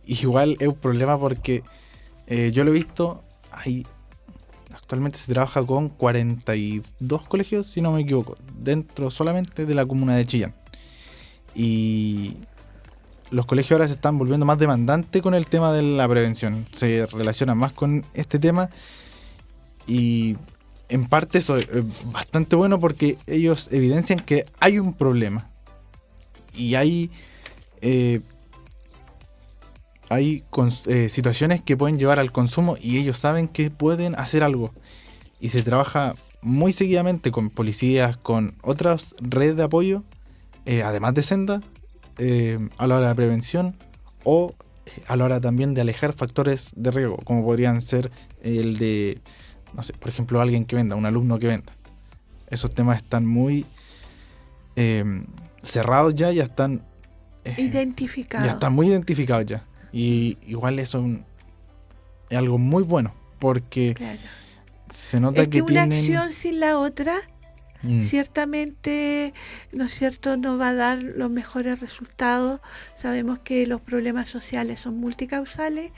Igual es un problema porque yo lo he visto, actualmente se trabaja con 42 colegios, si no me equivoco, dentro solamente de la comuna de Chillán. Y los colegios ahora se están volviendo más demandantes con el tema de la prevención. Se relacionan más con este tema y en parte eso es bastante bueno porque ellos evidencian que hay un problema y hay situaciones que pueden llevar al consumo y ellos saben que pueden hacer algo. Y se trabaja muy seguidamente con policías, con otras redes de apoyo, además de Senda, a la hora de la prevención o a la hora también de alejar factores de riesgo, como podrían ser el de, no sé, por ejemplo, alguien que venda, un alumno que venda. Esos temas están muy cerrados ya están Identificado. ya están muy identificados ya. Y igual eso es algo muy bueno, porque Claro. se nota Es que una tienen... acción sin la otra, Mm. ciertamente, ¿no es cierto?, no va a dar los mejores resultados. Sabemos que los problemas sociales son multicausales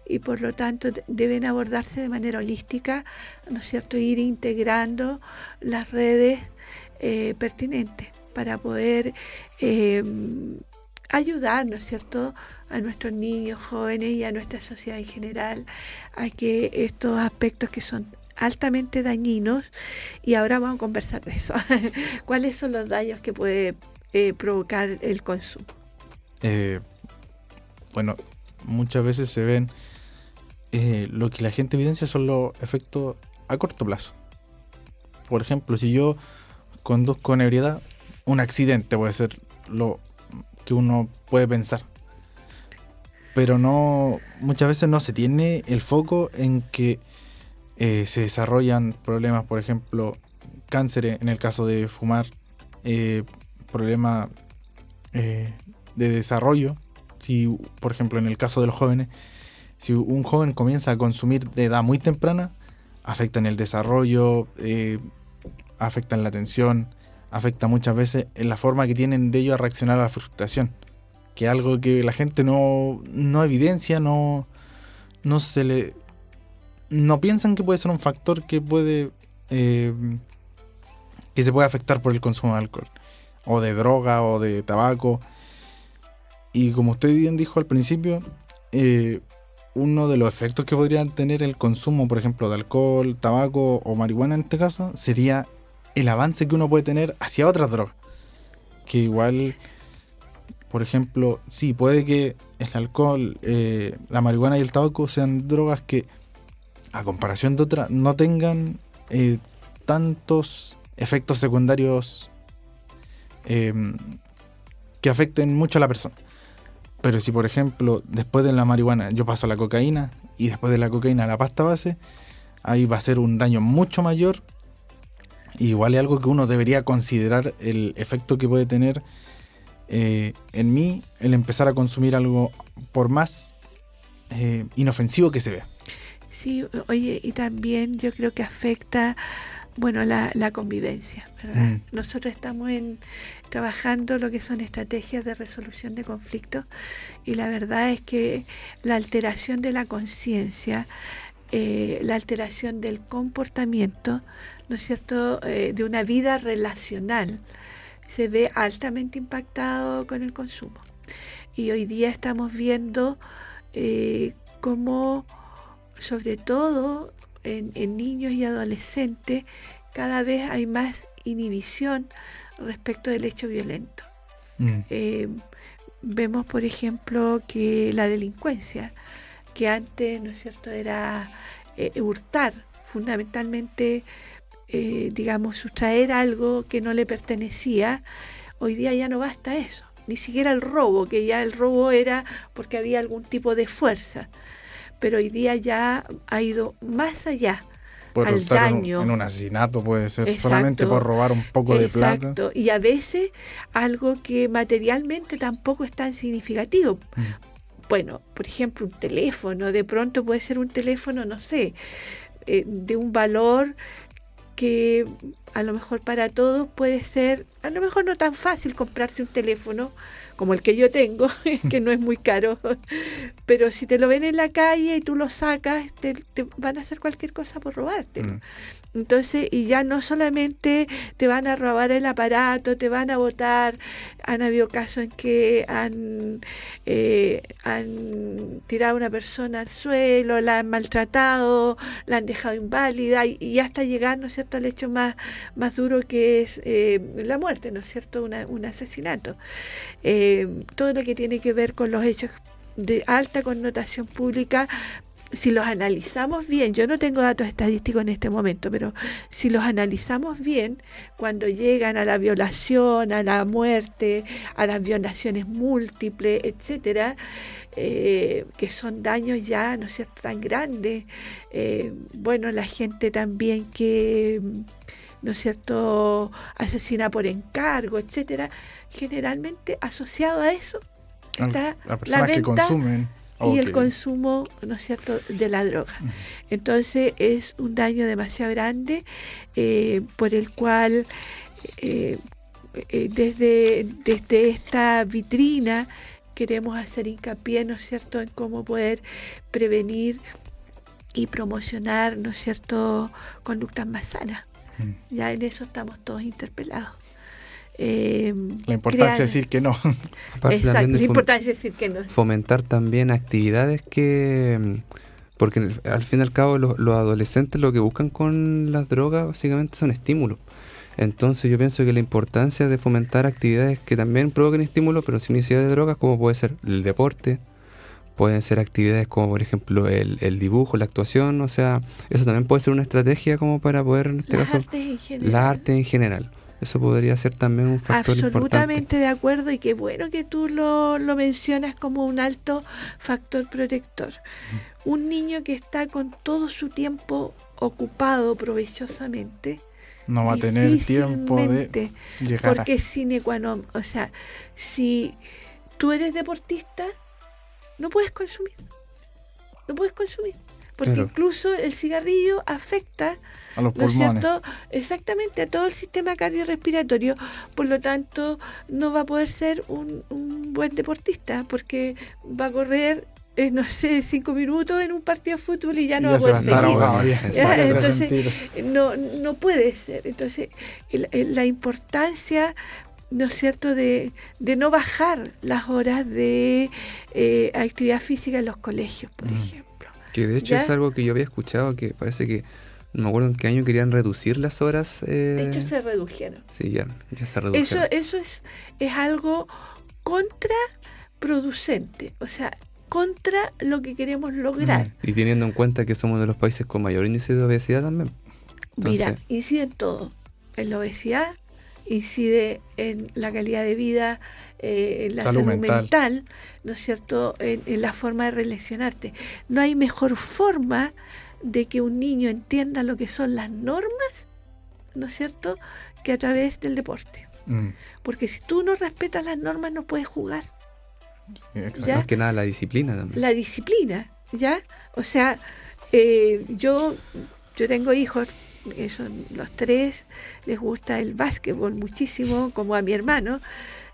y por lo tanto deben abordarse de manera holística, ¿no es cierto?, ir integrando las redes pertinentes para poder ayudar, ¿no es cierto?, a nuestros niños, jóvenes y a nuestra sociedad en general a que estos aspectos que son altamente dañinos, y ahora vamos a conversar de eso. ¿Cuáles son los daños que puede provocar el consumo? Bueno, muchas veces se ven lo que la gente evidencia son los efectos a corto plazo. Por ejemplo, si yo conduzco con ebriedad, un accidente puede ser lo que uno puede pensar. Pero no, muchas veces no se tiene el foco en que se desarrollan problemas, por ejemplo, cáncer en el caso de fumar, problemas de desarrollo. Si, por ejemplo, en el caso de los jóvenes, si un joven comienza a consumir de edad muy temprana, afectan el desarrollo, afectan la atención, afecta muchas veces en la forma que tienen de ellos a reaccionar a la frustración, que es algo que la gente no evidencia, no piensan que puede ser un factor que puede que se puede afectar por el consumo de alcohol, o de droga, o de tabaco. Y como usted bien dijo al principio, uno de los efectos que podría tener el consumo, por ejemplo, de alcohol, tabaco o marihuana en este caso, sería el avance que uno puede tener hacia otras drogas. Que igual, por ejemplo, sí, puede que el alcohol, la marihuana y el tabaco sean drogas que, a comparación de otras, no tengan tantos efectos secundarios que afecten mucho a la persona. Pero si, por ejemplo, después de la marihuana yo paso a la cocaína y después de la cocaína a la pasta base, ahí va a ser un daño mucho mayor. Y igual es algo que uno debería considerar el efecto que puede tener en mí el empezar a consumir algo por más inofensivo que se vea. Sí, oye, y también yo creo que afecta, bueno, la convivencia, ¿verdad? Nosotros estamos trabajando lo que son estrategias de resolución de conflictos, y la verdad es que la alteración de la conciencia, la alteración del comportamiento, ¿no es cierto?, de una vida relacional, se ve altamente impactado con el consumo. Y hoy día estamos viendo cómo, sobre todo en niños y adolescentes, cada vez hay más inhibición respecto del hecho violento. Vemos, por ejemplo, que la delincuencia, que antes, ¿no es cierto?, era hurtar, fundamentalmente, digamos, sustraer algo que no le pertenecía, hoy día ya no basta eso, ni siquiera el robo, que ya el robo era porque había algún tipo de fuerza, pero hoy día ya ha ido más allá. Puede al daño. En un asesinato puede ser. Exacto, solamente por robar un poco de plata. Exacto, y a veces algo que materialmente tampoco es tan significativo. Bueno, por ejemplo, un teléfono, de pronto puede ser un teléfono, no sé, de un valor que a lo mejor para todos puede ser, a lo mejor no tan fácil comprarse un teléfono como el que yo tengo, que no es muy caro, pero si te lo ven en la calle y tú lo sacas, te van a hacer cualquier cosa por robártelo. Entonces, y ya no solamente te van a robar el aparato, te van a botar. Han habido casos en que han tirado a una persona al suelo, la han maltratado, la han dejado inválida, y hasta llegar, ¿no es cierto?, al hecho más duro, que es la muerte, ¿no es cierto?, un asesinato. Todo lo que tiene que ver con los hechos de alta connotación pública, si los analizamos bien, yo no tengo datos estadísticos en este momento, pero si los analizamos bien, cuando llegan a la violación, a la muerte, a las violaciones múltiples, etcétera, que son daños ya, ¿no es cierto?, tan grandes. Bueno, la gente también que, ¿no es cierto?, asesina por encargo, etcétera, generalmente asociado a eso está la venta que consumen y el consumo, ¿no es cierto?, de la droga. Entonces es un daño demasiado grande, por el cual desde esta vitrina queremos hacer hincapié, ¿no es cierto?, en cómo poder prevenir y promocionar, ¿no es cierto?, conductas más sanas. Ya en eso estamos todos interpelados. La importancia de decir que no. Exacto, la importancia de decir que no. Fomentar también actividades que... Porque al fin y al cabo los adolescentes lo que buscan con las drogas básicamente son estímulos. Entonces yo pienso que la importancia de fomentar actividades que también provoquen estímulos, pero sin necesidad de drogas, como puede ser el deporte, pueden ser actividades como por ejemplo el dibujo, la actuación, o sea, eso también puede ser una estrategia como para poder, en este caso, la arte en general. Eso podría ser también un factor importante. Absolutamente de acuerdo, y qué bueno que tú lo mencionas como un alto factor protector. Un niño que está con todo su tiempo ocupado provechosamente no va a tener tiempo de llegar porque es sine qua non. O sea, si tú eres deportista, no puedes consumir. porque Claro. incluso el cigarrillo afecta, A los ¿no es pulmones. cierto? Exactamente, a todo el sistema cardiorrespiratorio, por lo tanto no va a poder ser un buen deportista, porque va a correr, no sé, 5 minutos en un partido de fútbol y ya no va a se va a poder estar seguir. ahogado ya. Exacto. Entonces, no puede ser. Entonces, la importancia, ¿no es cierto?, de no bajar las horas de actividad física en los colegios, por ejemplo. Que de hecho ¿Ya? es algo que yo había escuchado, que parece que, no me acuerdo en qué año querían reducir las horas. De hecho, se redujeron. Sí, ya se Eso, redujeron. eso es algo contraproducente, o sea, contra lo que queremos lograr. Y teniendo en cuenta que somos de los países con mayor índice de obesidad también. Mira, Entonces, incide en todo, en la obesidad, incide en la calidad de vida, en la Salud salud mental. mental, ¿no es cierto?, en la forma de relacionarte. No hay mejor forma de que un niño entienda lo que son las normas, ¿no es cierto?, que a través del deporte. Porque si tú no respetas las normas no puedes jugar. Exacto. ¿Ya? más que nada la disciplina también. La disciplina, ¿ya? O sea, yo tengo hijos, que son los 3, les gusta el básquetbol muchísimo, como a mi hermano,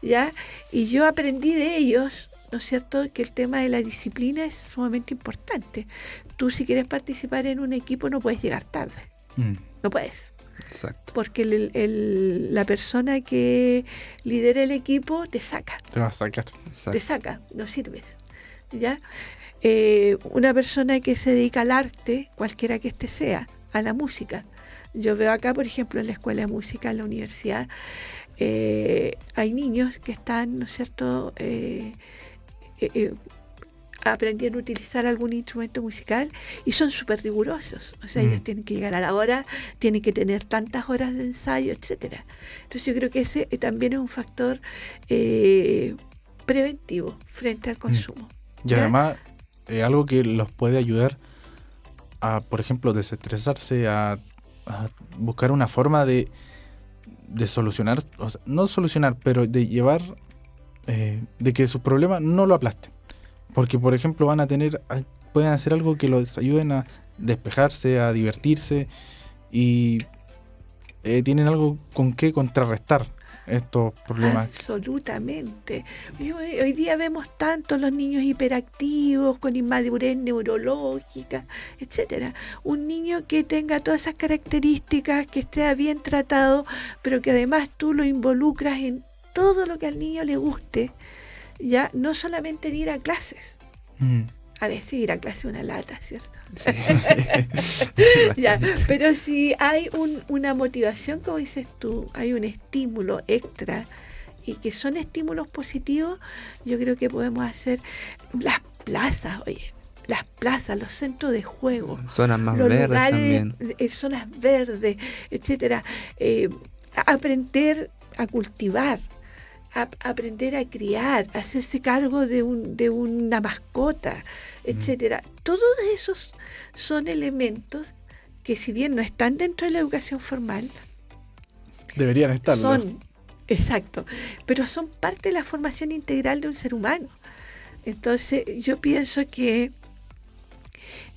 ¿ya? Y yo aprendí de ellos, ¿no es cierto?, que el tema de la disciplina es sumamente importante. Tú, si quieres participar en un equipo, no puedes llegar tarde, no puedes. Exacto. Porque la persona que lidera el equipo te saca. Te va a sacar. Te saca, no sirves, ¿ya? Una persona que se dedica al arte, cualquiera que éste sea, a la música. Yo veo acá, por ejemplo, en la escuela de música, en la universidad, hay niños que están, ¿no es cierto?, aprendiendo a utilizar algún instrumento musical y son súper rigurosos. O sea, ellos tienen que llegar a la hora, tienen que tener tantas horas de ensayo, etcétera. Entonces yo creo que ese también es un factor preventivo frente al consumo. Y ¿Ya? además, algo que los puede ayudar a, por ejemplo, desestresarse, a buscar una forma de solucionar, o sea, no solucionar, pero de llevar, de que sus problemas no lo aplasten. Porque, por ejemplo, pueden hacer algo que los ayuden a despejarse, a divertirse y tienen algo con qué contrarrestar estos problemas. Absolutamente. Hoy día vemos tanto los niños hiperactivos, con inmadurez neurológica, etcétera. Un niño que tenga todas esas características, que esté bien tratado, pero que además tú lo involucras en todo lo que al niño le guste, ya no solamente en ir a clases. A veces ir a clase es una lata, ¿cierto? Sí. Ya, pero si hay una motivación, como dices tú, hay un estímulo extra y que son estímulos positivos, yo creo que podemos hacer las plazas, los centros de juego, Zonas más los verdes lugares, también. zonas verdes, etcétera. Aprender a cultivar, aprender a criar, hacerse cargo de una mascota, etcétera. Todos esos son elementos que, si bien no están dentro de la educación formal, Deberían estarlo. exacto, pero son parte de la formación integral de un ser humano. Entonces, yo pienso que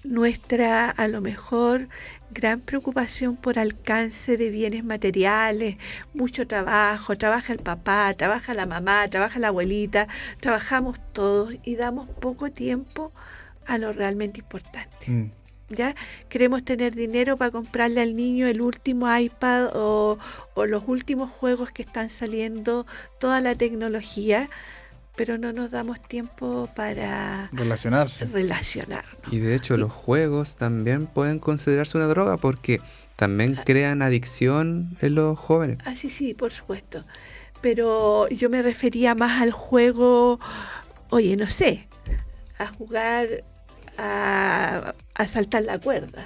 nuestra, a lo mejor, gran preocupación por alcance de bienes materiales, mucho trabajo, trabaja el papá, trabaja la mamá, trabaja la abuelita, trabajamos todos y damos poco tiempo a lo realmente importante. ¿Ya? Queremos tener dinero para comprarle al niño el último iPad o los últimos juegos que están saliendo, toda la tecnología, pero no nos damos tiempo para Relacionarse. relacionarnos. Y de hecho los juegos también pueden considerarse una droga porque también crean adicción en los jóvenes. Ah, sí, por supuesto. Pero yo me refería más al juego, no sé, a jugar a saltar la cuerda.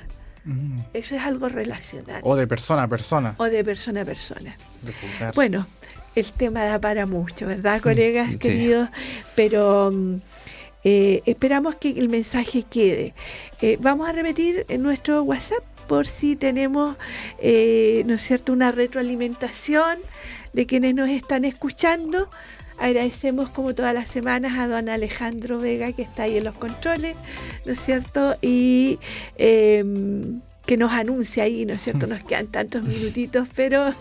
Eso es algo relacional. O de persona a persona. O de persona a persona. De jugar. Bueno, el tema da para mucho, ¿verdad, colegas Sí. queridos? Pero esperamos que el mensaje quede. Vamos a repetir en nuestro WhatsApp por si tenemos, ¿no es cierto?, una retroalimentación de quienes nos están escuchando Agradecemos como todas las semanas a don Alejandro Vega, que está ahí en los controles, ¿no es cierto? Y que nos anuncia ahí, ¿no es cierto? Nos quedan tantos minutitos, pero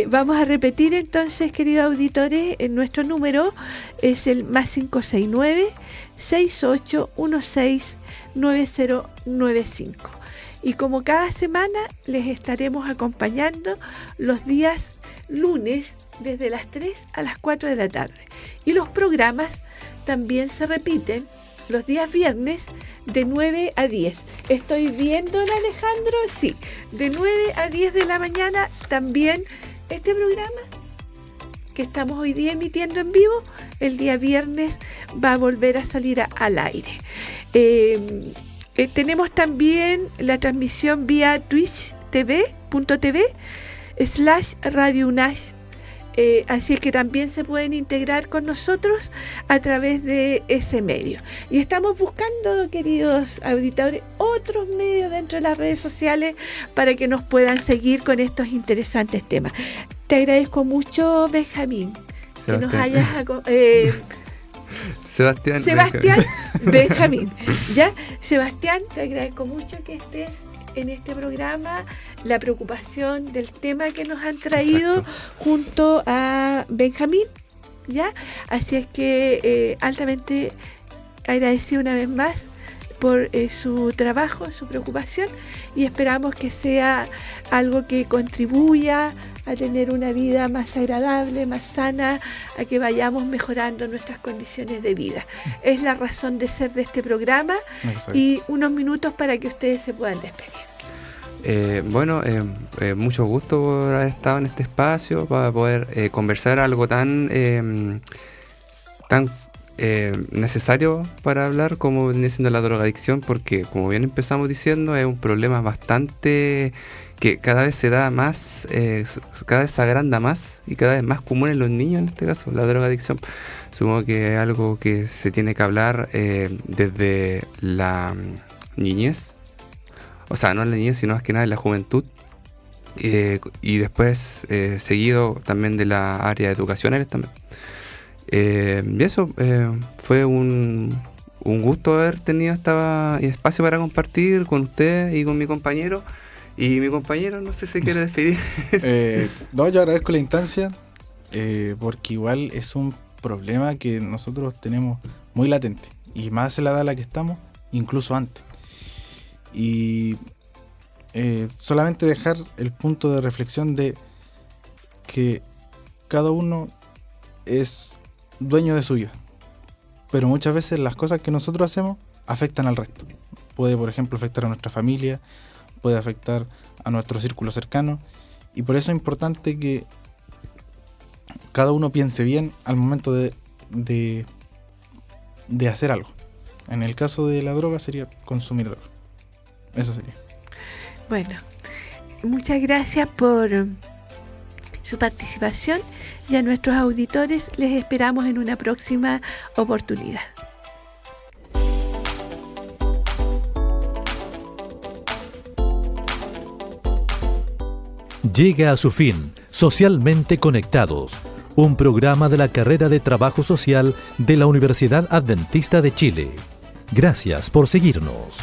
vamos a repetir entonces, queridos auditores, nuestro número es el +569 6816 9095. Y como cada semana les estaremos acompañando los días lunes desde las 3 a las 4 de la tarde. Y los programas también se repiten los días viernes de 9 a 10. ¿Estoy viendo, Alejandro? Sí, de 9 a 10 de la mañana también este programa que estamos hoy día emitiendo en vivo, el día viernes va a volver a salir al aire. Tenemos también la transmisión vía twitch.tv/Radio UNASH. Así es que también se pueden integrar con nosotros a través de ese medio. Y estamos buscando, queridos auditores, otros medios dentro de las redes sociales para que nos puedan seguir con estos interesantes temas. Te agradezco mucho, Benjamín, que nos hayas... Sebastián Benjamín. ¿Ya? Sebastián, te agradezco mucho que estés en este programa, la preocupación del tema que nos han traído. Exacto. Junto a Benjamín, ¿ya? Así es que altamente agradecido una vez más por su trabajo, su preocupación, y esperamos que sea algo que contribuya a tener una vida más agradable, más sana, a que vayamos mejorando nuestras condiciones de vida. Es la razón de ser de este programa. Exacto. Y unos minutos para que ustedes se puedan despedir. Mucho gusto por haber estado en este espacio para poder conversar algo tan necesario para hablar como viene siendo la drogadicción, porque como bien empezamos diciendo es un problema bastante que cada vez se da más, cada vez se agranda más y cada vez más común en los niños, en este caso la drogadicción. Supongo que es algo que se tiene que hablar desde la niñez, o sea, no en la niñez, sino más que nada en la juventud, y después seguido también de la área educacional también. Y eso fue un gusto haber tenido este espacio para compartir con usted y con mi compañero. Y mi compañero, no sé si quiere despedir. No, yo agradezco la instancia, porque igual es un problema que nosotros tenemos muy latente, y más en la edad en la que estamos, incluso antes. Y solamente dejar el punto de reflexión de que cada uno es dueño de su vida, pero muchas veces las cosas que nosotros hacemos afectan al resto. Puede, por ejemplo, afectar a nuestra familia, puede afectar a nuestro círculo cercano, y por eso es importante que cada uno piense bien al momento de hacer algo. En el caso de la droga sería consumir droga. Eso sería. Bueno, muchas gracias por su participación, y a nuestros auditores les esperamos en una próxima oportunidad. Llega a su fin Socialmente Conectados, un programa de la carrera de Trabajo Social de la Universidad Adventista de Chile. Gracias por seguirnos.